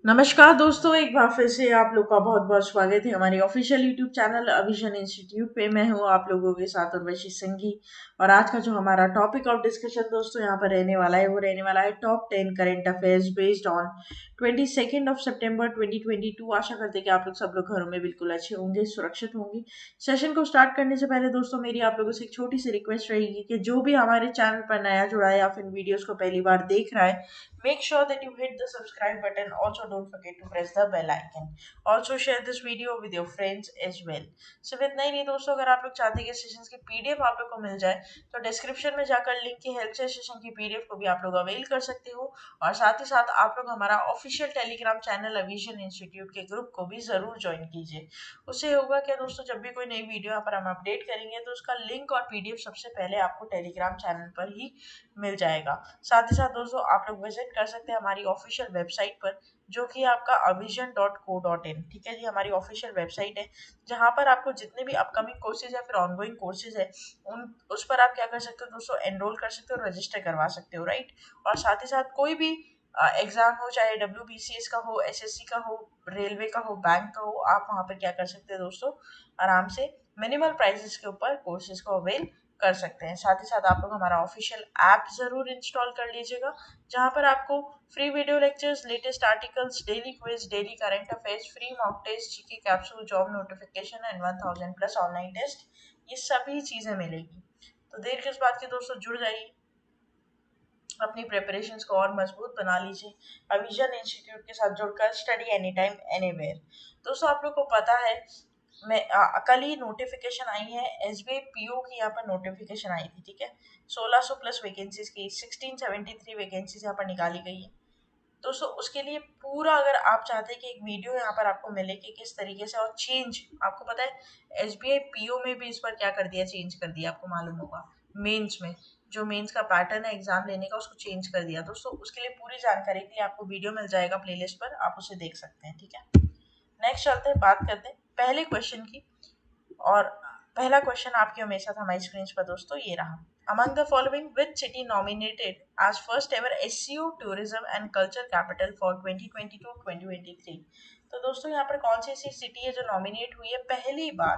नमस्कार दोस्तों, एक बार फिर से आप लोग का बहुत बहुत स्वागत है हमारी ऑफिशियल यूट्यूब चैनल अविजन इंस्टीट्यूट पे। मैं हूँ आप लोगों के साथ उर्वशी सिंघी। और आज का जो हमारा टॉपिक ऑफ डिस्कशन दोस्तों यहाँ पर रहने वाला है वो रहने वाला है top 10 current affairs based on 22 सितंबर 2022। आशा करते हैं कि आप लोग सब लोग घरों में बिल्कुल अच्छे होंगे, सुरक्षित होंगे। सेशन को स्टार्ट करने से पहले दोस्तों मेरी आप लोगों से एक छोटी सी रिक्वेस्ट रहेगी कि जो भी हमारे चैनल पर नया जुड़ा है या फिर वीडियोस को पहली बार देख रहा है, make sure that you hit the subscribe button. Also, don't forget to press the bell icon. Also, share this video with your friends as well. सिर्फ इतना ही नहीं दोस्तों, अगर आप लोग चाहते हैं कि सेशंस की पीडीएफ आप लोग को मिल जाए तो डिस्क्रिप्शन में जाकर लिंक की हेल्प से सेशन की पीडीएफ को भी आप लोग अवेल कर सकते हो। और साथ ही साथ आप लोग हमारा ऑफिशियल टेलीग्राम चैनल अविजन इंस्टीट्यूट के ग्रुप को भी जरूर ज्वाइन कीजिए। उससे होगा क्या दोस्तों, जब भी कोई नई वीडियो यहाँ पर हम अपडेट करेंगे तो उसका लिंक और पीडीएफ सबसे पहले आपको टेलीग्राम चैनल पर ही मिल जाएगा। साथ ही साथ दोस्तों आप लोग विजिट कर सकते हैं हमारी ऑफिशियल वेबसाइट पर, जो कि आपका avision.co.in। ठीक है जी, हमारी ऑफिशियल वेबसाइट है जहां पर आपको जितने भी अपकमिंग कोर्सेज या फिर ऑनगोइंग कोर्सेज है उन उस पर आप क्या कर सकते हो दोस्तों, एनरोल कर सकते हो, रजिस्टर करवा सकते हो, राइट। और साथ ही साथ कोई भी एग्जाम हो, चाहे WBCS का हो, SSC का हो, रेलवे का हो, बैंक का हो, आप वहां पर क्या कर सकते हैं दोस्तों, आराम से मिनिमल प्राइसेस के ऊपर कोर्सेज को अवेल कर सकते हैं। साथ ही साथ आप लोग हमारा ऑफिशियल ऐप जरूर इंस्टॉल कर लीजिएगा, जहां पर आपको free video lectures, latest articles, daily quiz, daily current affairs, free mock test, GK capsule, job notification and 1000 plus online test, ये सभी चीजें मिलेगी। तो देर किस बात की दोस्तों, जुड़ जाइए, अपनी प्रिपरेशंस को और मजबूत बना लीजिए अविजन इंस्टीट्यूट के साथ जुड़कर। Study any time anywhere. दोस्तों आप लोग को पता है, मैं कल ही नोटिफिकेशन आई है, SBI PO की यहाँ पर नोटिफिकेशन आई थी, ठीक है। 1600 प्लस वैकेंसीज की 1673 वैकेंसीज यहाँ पर निकाली गई है दोस्तों। उसके लिए पूरा, अगर आप चाहते हैं कि एक वीडियो यहाँ पर आपको मिले कि किस तरीके से, और चेंज आपको पता है SBI PO में भी इस पर क्या कर दिया, चेंज कर दिया, आपको मालूम होगा। मेंस में जो मेंस का पैटर्न है एग्जाम लेने का, उसको चेंज कर दिया दोस्तों। उसके लिए पूरी जानकारी के लिए आपको वीडियो मिल जाएगा प्लेलिस्ट पर, आप उसे देख सकते हैं, ठीक है। नेक्स्ट चलते हैं, बात करते हैं पहले क्वेश्चन की। और पहला क्वेश्चन आपके और मेरे साथ हमारी स्क्रीन पर दोस्तों ये रहा। Among the following, which city nominated as first ever SCO tourism and culture capital for 2022-2023? तो दोस्तों यहाँ पर कौन सी ऐसी सिटी है जो नॉमिनेट हुई है पहली बार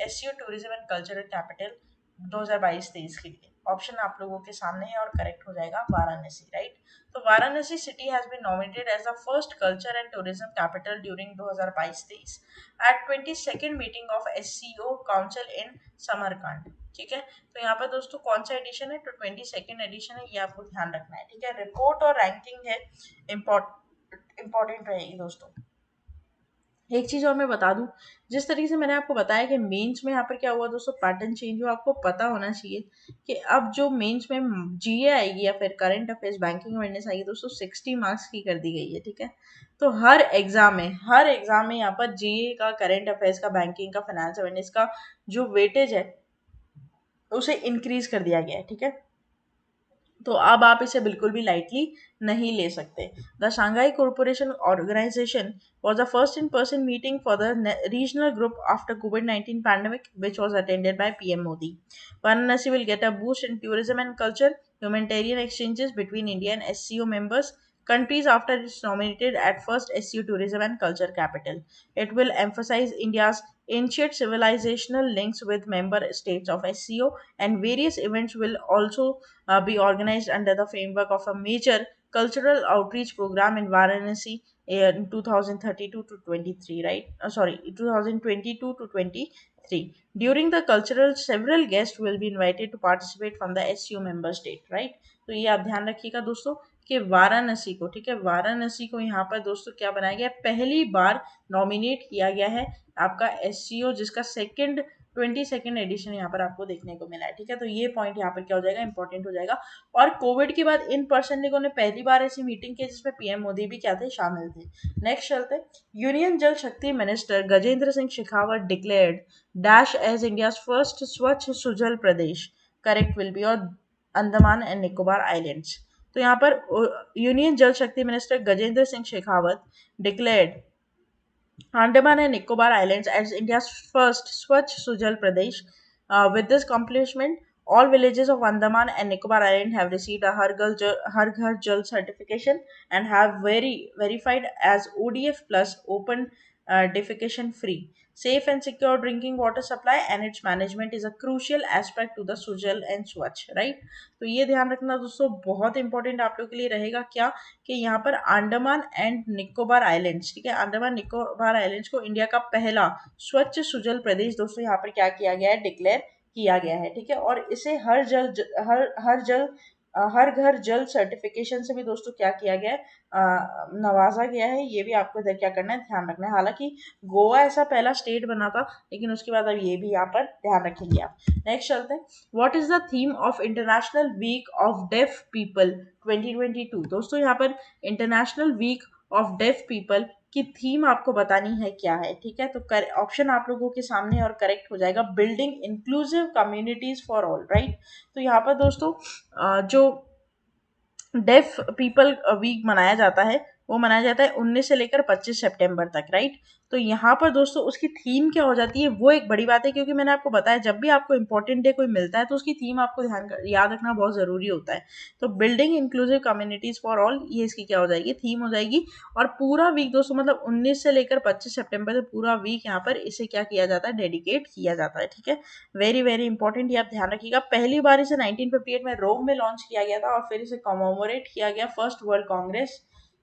SCO tourism and cultural capital 2022-23 के लिए? ऑप्शन आप लोगों के सामने है और करेक्ट हो जाएगा वाराणसी, राइट। तो Varanasi city has been nominated as the first culture and tourism capital during 2022-23 at 22nd meeting of SCO council in Samarkand. ठीक है, तो यहाँ पर दोस्तों कौन सा एडिशन है, तो 22nd एडिशन है, ये आपको ध्यान रखना है, ठीक है। रिपोर्ट और रैंकिंग है, इंपॉर्टेंट रहेगी दोस्तों। एक चीज और मैं बता दूं, जिस तरीके से मैंने आपको बताया कि मेंस में यहाँ पर क्या हुआ दोस्तों, पैटर्न चेंज हुआ, आपको पता होना चाहिए कि अब जो मेंस में GA आएगी या फिर करंट अफेयर्स बैंकिंग अवेयरनेस आएगी दोस्तों, 60 मार्क्स की कर दी गई है, ठीक है। तो हर एग्जाम में यहाँ पर GA का, करंट अफेयर्स का, बैंकिंग का, फाइनेंस अवेयरनेस का जो वेटेज है उसे इंक्रीज कर दिया गया है, ठीक है। तो अब आप इसे बिल्कुल भी लाइटली नहीं ले सकते। The Shanghai corporation organisation was the first in-person meeting for the regional group after COVID-19 pandemic, which was attended by PM Modi. Varanasi will get a boost in tourism and culture, humanitarian exchanges between India and SCO members countries after it's nominated at first SCO tourism and culture capital. It will emphasize India's ancient civilizational links with member states of SCO, and various events will also be organized under the framework of a major cultural outreach program in Varanasi in 2032 to 23, right? Sorry, 2022 to 23. During the cultural, several guests will be invited to participate from the SCO member state, right? तो ये आप ध्यान रखिएगा दोस्तों कि वाराणसी को, ठीक है, वाराणसी को यहाँ पर दोस्तों क्या बनाया गया, पहली बार नॉमिनेट किया गया है आपका SCO, जिसका 22nd एडिशन यहाँ पर आपको देखने को मिला है, ठीक है। तो ये पॉइंट यहाँ पर क्या हो जाएगा, इंपॉर्टेंट हो जाएगा। और कोविड के बाद इन पर्सन लोगों ने पहली बार ऐसी मीटिंग की जिसमें PM मोदी भी क्या थे, शामिल थे। नेक्स्ट चलते, union Jal Shakti minister Gajendra Singh Shekhawat declared dash as India first Swachh Sujal Pradesh, correct will be, और अंडमान एंड निकोबार आइलैंड्स। तो यहाँ पर union Jal Shakti minister Gajendra Singh Shekhawat declared Andaman and Nicobar Islands as India's first Swachh Sujal Pradesh. With this accomplishment, All villages of Andaman and Nicobar Island have received a Har Ghar Jal certification and have verified as ODF plus open defecation free. Safe and secure drinking water supply and its management is a crucial aspect to the Sujal and Swachh, right? तो ये ध्यान रखना दोस्तों, बहुत important आप लोग के लिए रहेगा क्या, कि यहाँ पर अंडमान एंड निकोबार आइलैंड्स, ठीक है, अंडमान निकोबार आइलैंड्स को इंडिया का पहला स्वच्छ सुजल प्रदेश दोस्तों यहाँ पर क्या किया गया है, डिक्लेयर किया गया है, ठीक है। और इसे हर घर जल सर्टिफिकेशन से भी दोस्तों क्या किया गया है, नवाजा गया है। ये भी आपको इधर क्या करना है, ध्यान रखना है। हालांकि गोवा ऐसा पहला स्टेट बना था, लेकिन उसके बाद अब ये भी यहाँ पर ध्यान रखेंगे आप। नेक्स्ट चलते हैं, what is the theme of international week of deaf people 2022। दोस्तों यहाँ पर international week of deaf people की थीम आपको बतानी है क्या है, ठीक है। तो ऑप्शन आप लोगों के सामने और करेक्ट हो जाएगा, building inclusive communities for all, right. तो यहाँ पर दोस्तों जो डेफ पीपल वीक मनाया जाता है, वो मनाया जाता है 19 से लेकर 25 सितंबर तक, राइट। तो यहाँ पर दोस्तों उसकी थीम क्या हो जाती है, वो एक बड़ी बात है, क्योंकि मैंने आपको बताया जब भी आपको इंपॉर्टेंट डे कोई मिलता है तो उसकी थीम आपको याद रखना बहुत ज़रूरी होता है। तो building inclusive communities for all, ये इसकी क्या हो जाएगी, थीम हो जाएगी। और पूरा वीक दोस्तों मतलब 19 से लेकर 25 सितंबर तक पूरा वीक यहाँ पर इसे क्या किया जाता है, डेडिकेट किया जाता है, ठीक है। वेरी वेरी इंपॉर्टेंट, ये आप ध्यान रखिएगा। पहली बार इसे 1958 में रोम में लॉन्च किया गया था और फिर इसे कॉमोमोरेट किया गया फर्स्ट वर्ल्ड कांग्रेस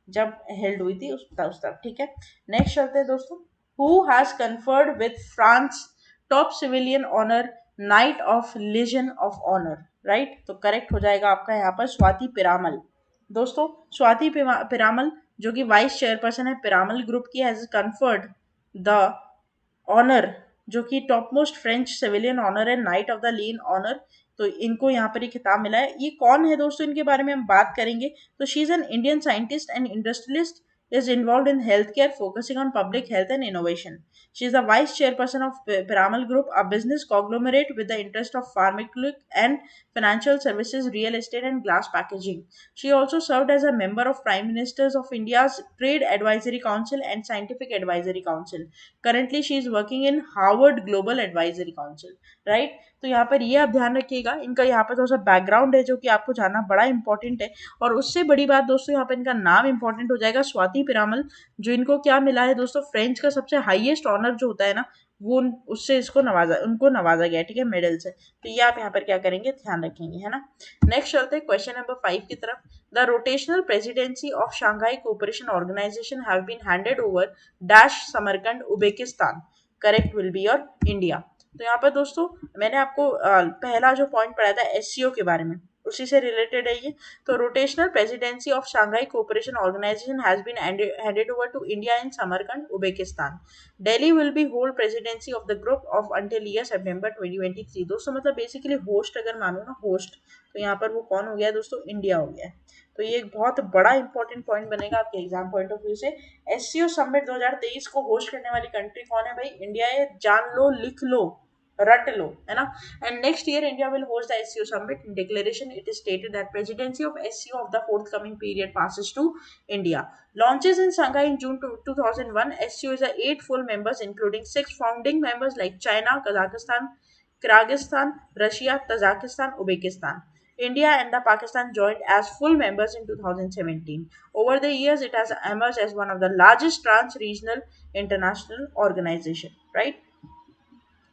जब हेल्ड हुई थी उस तब, ठीक है। नेक्स्ट चलते हैं दोस्तों, who has conferred with France top civilian honour knight of legion of honour, right. तो करेक्ट हो जाएगा आपका यहाँ पर स्वाति पिरामल। दोस्तों स्वाति पिरामल जो कि वाइस चेयरपर्सन है पिरामल ग्रुप की, हैज कन्फर्ड द ऑनर, जो कि top most French civilian honour है, knight of the lean honour. तो इनको यहाँ पर ये खिताब मिला है। ये कौन है दोस्तों, इनके बारे में हम बात करेंगे। तो she is an Indian scientist and industrialist, is involved in healthcare, focusing on public health and innovation. She is the vice chairperson of Piramal Group, a business conglomerate with the interest of pharmaceutical and financial services, real estate, and glass packaging. She also served as a member of Prime Ministers of India's Trade Advisory Council and Scientific Advisory Council. Currently, she is working in Harvard Global Advisory Council. Right? तो यहाँ पर ये आप ध्यान रखिएगा, इनका यहाँ पर थोड़ा सा बैकग्राउंड है जो कि आपको जानना बड़ा इंपॉर्टेंट है। और उससे बड़ी बात दोस्तों यहाँ पर इनका नाम इंपॉर्टेंट हो जाएगा, स्वाति पिरामल, जो इनको क्या मिला है दोस्तों, फ्रेंच का सबसे हाईएस्ट ऑनर जो होता है ना, वो उससे उनको नवाजा गया, ठीक है, मेडल से। तो ये आप यहाँ पर क्या करेंगे, ध्यान रखेंगे, है ना। नेक्स्ट चलते हैं क्वेश्चन नंबर 5 की तरफ। The rotational presidency of Shanghai cooperation organisation have been handed over dash Samarkand Uzbekistan, correct will be your India. तो यहाँ पर दोस्तों मैंने आपको पहला जो पॉइंट पढ़ाया था एससीओ के बारे में, उसी से रिलेटेड है ये। तो rotational presidency of Shanghai cooperation organisation has been handed over to India in Samarkand Uzbekistan. Delhi will be hold presidency of the group of until year September 2023। दोस्तों मतलब बेसिकली होस्ट अगर मानो ना, होस्ट, तो यहाँ पर वो कौन हो गया दोस्तों, इंडिया हो गया है। तो ये एक बहुत बड़ा इंपॉर्टेंट पॉइंट बनेगा आपके एग्जाम पॉइंट ऑफ व्यू से। एससीओ समिट 2023 को होस्ट करने वाली कंट्री कौन है भाई, इंडिया है, जान लो, लिख लो, रट लो, है ना। And next year India will host the SCO summit. In declaration it is stated that presidency of SCO of the forthcoming period passes to India. Launches in Shanghai in June 2001. SCO is 8 full members, including 6 founding members like China, Kazakhstan, Kyrgyzstan, Russia, Tajikistan, Uzbekistan. India and the Pakistan joined as full members in 2017. Over the years, it has emerged as one of the largest trans-regional international organization. Right?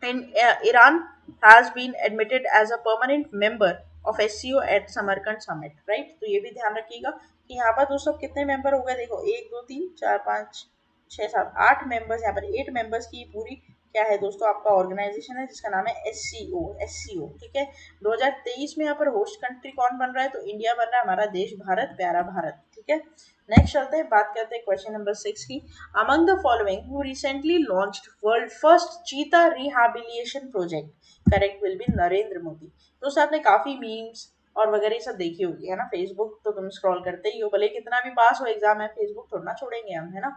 And Iran has been admitted as a permanent member of SCO at Samarkand Summit, right? तो ये भी ध्यान रखिएगा कि यहाँ पर दोस्तों कितने मेंबर हो गए, देखो 1 2 3 4 5 6 7 8 मेंबर्स, यहाँ पर 8 मेंबर्स की पूरी क्या है दोस्तों, आपका ऑर्गेनाइजेशन है जिसका नाम है एससीओ, ठीक है। 2023 में यहाँ पर होस्ट कंट्री कौन बन रहा है, तो इंडिया बन रहा है, हमारा देश भारत, प्यारा भारत, ठीक है। नेक्स्ट चलते हैं, बात करते हैं क्वेश्चन नंबर 6 की। Among the following who recently launched world first cheetah rehabilitation project, correct will be Narendra Modi. दोस्तों आपने काफी मीम्स और वगैरह सब देखी होगी, है ना। फेसबुक तो तुम स्क्रॉल करते ही हो, भले कितना भी पास हो एग्जाम है, फेसबुक थोड़ा ना छोड़ेंगे हम, है ना।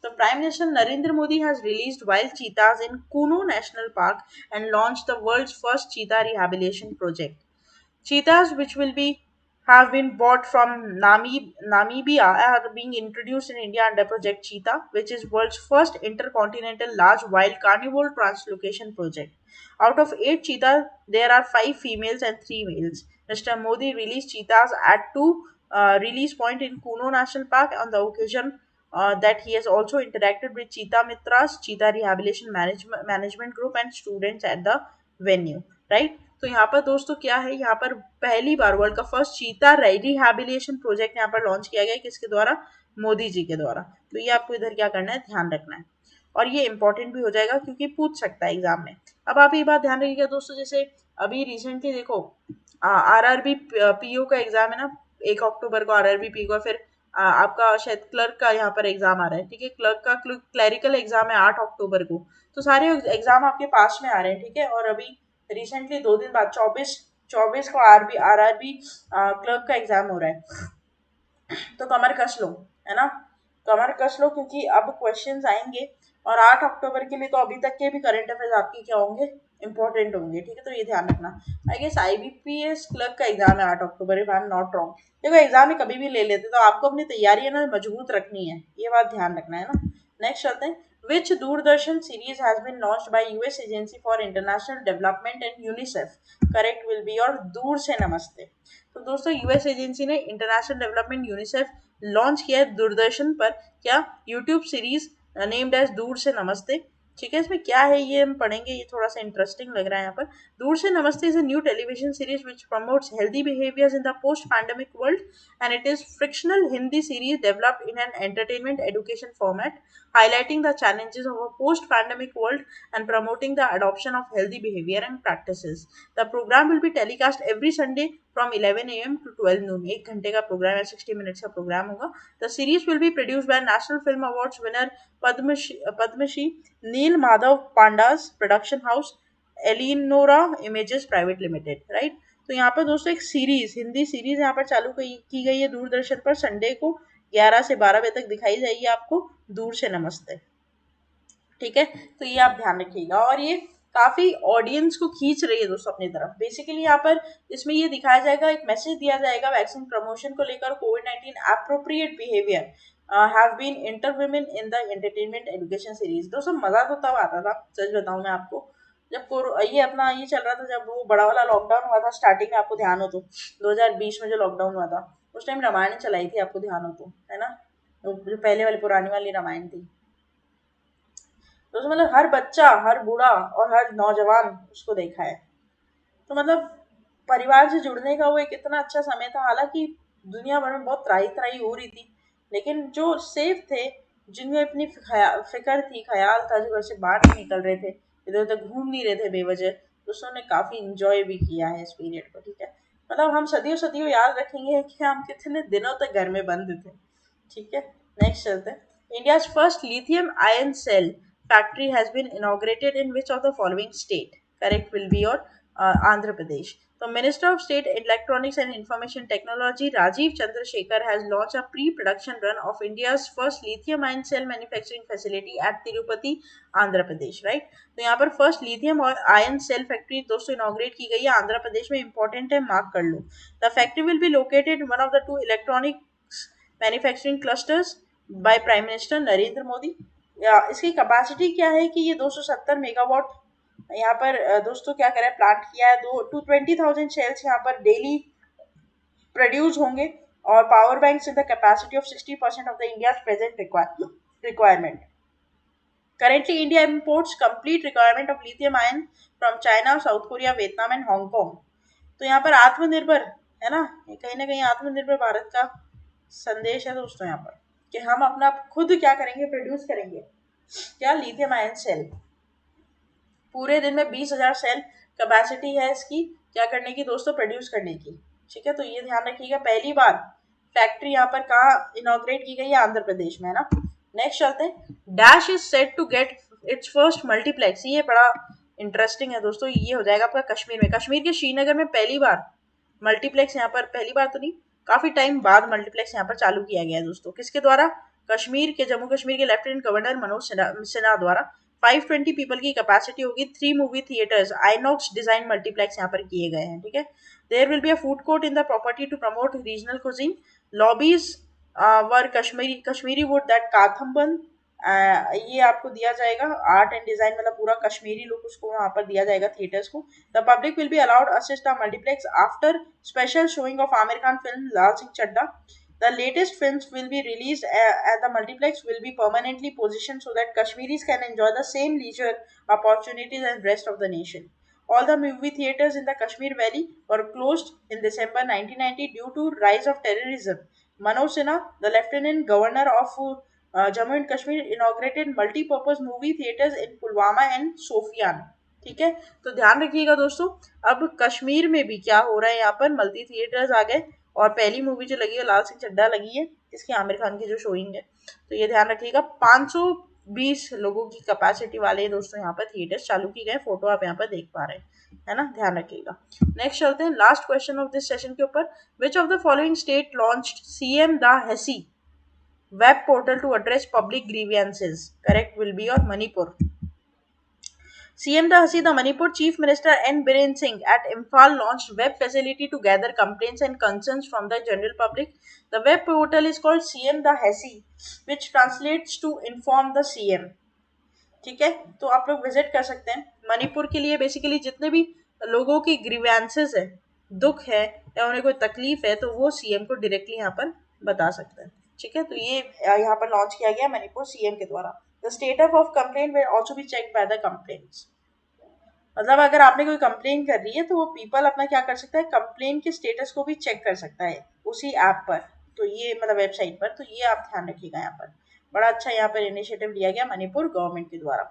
तो prime minister Narendra Modi has released wild cheetahs in Kuno national park and launch the world's first cheetah rehabilitation project. Cheetahs, which will be have been bought from Namibia are being introduced in India under Project Cheetah, which is world's first intercontinental large wild carnivore translocation project. Out of 8 cheetahs, there are 5 females and 3 males. Mr. Modi released cheetahs at two release point in Kuno National Park on the occasion that he has also interacted with Cheetah Mitras, Cheetah Rehabilitation Management Group, and students at the venue. Right? तो यहाँ पर दोस्तों क्या है, यहाँ पर पहली बार world का फर्स्ट चीता रिहैबिलिटेशन प्रोजेक्ट यहाँ पर लॉन्च किया गया है। किसके द्वारा? मोदी जी के द्वारा। तो ये आपको इधर क्या करना है, ध्यान रखना है, और ये इंपॉर्टेंट भी हो जाएगा क्योंकि पूछ सकता है एग्जाम में। अब आप ये बात ध्यान रखिएगा दोस्तों, जैसे अभी रिसेंटली देखो आरआरबी पीओ का एग्जाम है ना, 1 अक्टूबर को आरआरबी पीओ का, फिर आपका शायद क्लर्क का यहाँ पर एग्जाम आ रहा है, ठीक है, क्लर्क का क्लैरिकल एग्जाम है 8 अक्टूबर को। तो सारे एग्जाम आपके पास में आ रहे हैं, ठीक है। और अभी रिसेंटली 2 दिन बाद 24 को आरआरबी क्लर्क का एग्जाम हो रहा है। तो कमर कस लो, है ना, कमर कस लो, क्योंकि अब क्वेश्चंस आएंगे, और 8 अक्टूबर के लिए तो अभी तक के भी करंट अफेयर्स आपकी क्या होंगे, इंपॉर्टेंट होंगे, ठीक है। तो ये ध्यान रखना। आई गेस आईबीपीएस क्लर्क का एग्जाम है 8 October, if I am not wrong. देखो एग्जाम में कभी भी ले लेते, तो आपको अपनी तैयारी है ना मजबूत रखनी है, ये बात ध्यान रखना है ना। नेक्स्ट चलते हैं। Which Doordarshan series has been launched by US Agency for International Development and UNICEF? Correct will be और दूर से नमस्ते। तो दोस्तों यूएस एजेंसी ने इंटरनेशनल डेवलपमेंट यूनिसेफ लॉन्च किया है दूरदर्शन पर क्या, यूट्यूब सीरीज नेम्ड एज दूर से नमस्ते, ठीक है। इसमें क्या है ये हम पढ़ेंगे, ये थोड़ा सा इंटरेस्टिंग लग रहा है यहाँ पर। दूर से नमस्ते is a new television series which promotes healthy behaviours in the post pandemic world and it is frictional Hindi series developed in an entertainment education format highlighting the challenges of a post-pandemic world and promoting the adoption of healthy behavior and practices. The program will be telecast every Sunday from 11 a.m. to 12 noon. 1 घंटे का programme है, 60 minutes का programme होगा। The series will be produced by National Film Awards winner Padmashri Neil Madhav Panda's production house Elinora Images Private Limited, right? तो यहाँ पर दोस्तों एक सीरीज, हिंदी सीरीज यहाँ पर चालू की गई है दूरदर्शन पर, संडे को 11 से 12 बजे तक दिखाई जाएगी आपको, दूर से नमस्ते, ठीक है। तो ये आप ध्यान रखिएगा, और ये काफी ऑडियंस को खींच रही है दोस्तों अपनी तरफ। बेसिकली यहाँ पर इसमें ये दिखाया जाएगा, एक मैसेज दिया जाएगा वैक्सीन प्रमोशन को लेकर, कोविड-19 appropriate behaviour have been interwoven in the entertainment education series. दोस्तों मजा तो तब आता था, सच बताऊं मैं आपको, जब ये अपना ये चल रहा था, जब वो बड़ा वाला लॉकडाउन हुआ था स्टार्टिंग में, आपको ध्यान हो तो 2020 में जो लॉकडाउन हुआ था, उस टाइम रामायण चलाई थी, आपको ध्यान हो तो, है ना, जो पहले वाली पुरानी वाली रामायण थी। तो मतलब हर बच्चा, हर बूढ़ा और हर नौजवान उसको देखा है। तो मतलब परिवार से जुड़ने का वो एक इतना अच्छा समय था, हालांकि दुनिया भर में बहुत त्राही त्राही हो रही थी, लेकिन जो सेफ थे, जिनमें अपनी फिक्र थी, ख्याल था, जो घर से बाहर नहीं निकल रहे थे, इधर उधर घूम नहीं रहे थे बेवजह, दोस्तों ने काफी इंजॉय भी किया है इस पीरियड को, ठीक है। मतलब हम सदियों सदियों याद रखेंगे कि हम कितने दिनों तक घर में बंद थे, ठीक है। नेक्स्ट चलते हैं। India's first lithium ion cell factory has been inaugurated in which of the following state? Correct will be your Andhra Pradesh. So, Minister of State Electronics and Information Technology Rajiv Chandrasekhar has launched a pre-production run of India's first lithium-ion cell manufacturing facility at Tirupati, Andhra Pradesh. Right? तो यहाँ पर first lithium और ion cell factory दोस्तों inaugurate की गई है आंध्र प्रदेश में, important है, मार्क कर लो। The factory will be located one of the 2 electronic manufacturing clusters by prime minister Narendra Modi. इसकी कैपेसिटी क्या है कि ये 270 मेगावाट यहाँ पर दोस्तों क्या करें प्लांट किया है, 20,000 शेल्स यहाँ पर डेली प्रोड्यूस होंगे, और power banks in the capacity of 60% of the India present requirement. Currently, India imports complete requirement of lithium ion from China, South Korea, Vietnam and Hong Kong. तो यहाँ पर आत्मनिर्भर है ना, कहीं ना कहीं आत्मनिर्भर भारत का संदेश है दोस्तों यहाँ पर, कि हम अपना खुद क्या करेंगे, प्रोड्यूस करेंगे क्या, लिथियम आयन सेल। पूरे दिन में 20,000 सेल कैपेसिटी है इसकी क्या करने की दोस्तों, प्रोड्यूस करने की, ठीक है। तो ये ध्यान रखिएगा, पहली बार फैक्ट्री यहाँ पर कहाँ इनॉग्रेट की गई है, आंध्र प्रदेश में, है ना। नेक्स्ट चलते हैं। Dash is set to get its first multiplex, ये बड़ा इंटरेस्टिंग है दोस्तों, ये हो जाएगा आपका कश्मीर में। कश्मीर के श्रीनगर में पहली बार मल्टीप्लेक्स यहाँ पर, पहली बार तो नहीं, काफी टाइम बाद मल्टीप्लेक्स यहाँ पर चालू किया गया है दोस्तों। किसके द्वारा? जम्मू कश्मीर के लेफ्टिनेंट गवर्नर मनोज सिन्हा द्वारा। 520 पीपल की कैपेसिटी होगी, 3 movie theatres INOX design multiplex यहाँ पर किए गए हैं, ठीक है। There will be a food court in the property to promote regional cuisine. Lobbies were Kashmiri wood that Kathamban. ये आपको दिया जाएगा आर्ट एंड डिजाइन मतलब पूरा कश्मीरी लुक उसको वहां पर दिया जाएगा थिएटर्स को. The public will be allowed assist the multiplex after special showing of Aamir Khan film Laal Singh Chaddha. The latest films will be released at the multiplex will be permanently positioned so that Kashmiris can enjoy the same leisure opportunities as rest of the nation. All the movie theaters in the Kashmir Valley were closed in December 1990 due to rise of terrorism. Manoj Sinha, the Lieutenant Governor of Jammu and Kashmir, inaugurated multi-purpose movie theaters in Pulwama and Sofian. ठीक है, तो ध्यान रखिएगा दोस्तों. अब कश्मीर में भी क्या हो रहा है, यहाँ पर मल्टी थिएटर्स आ गए और पहली मूवी जो लगी है लाल सिंह चड्ढा लगी है, इसकी आमिर खान की जो शोइंग है. तो ये ध्यान रखिएगा. 520 लोगों की कैपेसिटी वाले दोस्तों यहाँ पर थिएटर्स चालू की गए. फोटो आप यहाँ पर देख पा रहे हैं, है ना, ध्यान रखिएगा. नेक्स्ट चलते हैं last question of this session के ऊपर. Which of the following state launched CM the हेसी web portal to address public grievances? Correct will be your Manipur. CM Dahasi, the Manipur Chief Minister N. Biren Singh at Imphal launched web facility to gather complaints and concerns from the general public. The web portal is called CM Dahasi, which translates to inform the CM. ठीक है, तो आप लोग visit कर सकते हैं. मणिपुर के लिए बेसिकली जितने भी लोगों की ग्रीवेंसेस है, दुख है या उन्हें कोई तकलीफ है, तो वो सीएम को डायरेक्टली यहाँ पर बता सकते हैं. ठीक है, तो ये यहाँ पर लॉन्च किया गया मणिपुर सीएम के द्वारा. The status of complaint will also be check by the complaints. मतलब अगर आपने कोई कंप्लेन कर रही है तो वो पीपल अपना क्या कर सकता है, कंप्लेन के स्टेटस को भी चेक कर सकता है उसी ऐप पर. तो ये मतलब वेबसाइट पर. तो ये आप ध्यान रखिएगा. यहाँ पर बड़ा अच्छा यहाँ पर इनिशिएटिव लिया गया मणिपुर गवर्नमेंट के द्वारा.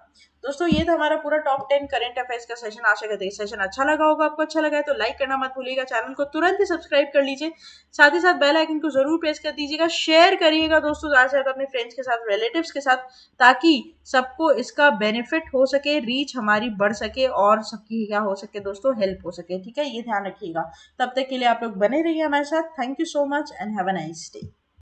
दोस्तों ये था हमारा पूरा टॉप 10 करंट अफेयर्स का सेशन. आशा करते हैं सेशन अच्छा लगा होगा आपको. अच्छा लगा है तो लाइक करना मत भूलिएगा. चैनल को तुरंत ही सब्सक्राइब कर लीजिए. साथ ही साथ बेल आइकन को जरूर प्रेस कर दीजिएगा. शेयर करिएगा दोस्तों ज़्यादा से ज़्यादा अपने फ्रेंड्स के साथ, रिलेटिव्स के साथ, ताकि सबको इसका बेनिफिट हो सके, रीच हमारी बढ़ सके और सबकी क्या हो सके दोस्तों, हेल्प हो सके. ठीक है, ये ध्यान रखिएगा. तब तक के लिए आप लोग बने रहिए हमारे साथ. Thank you so much and have a nice day.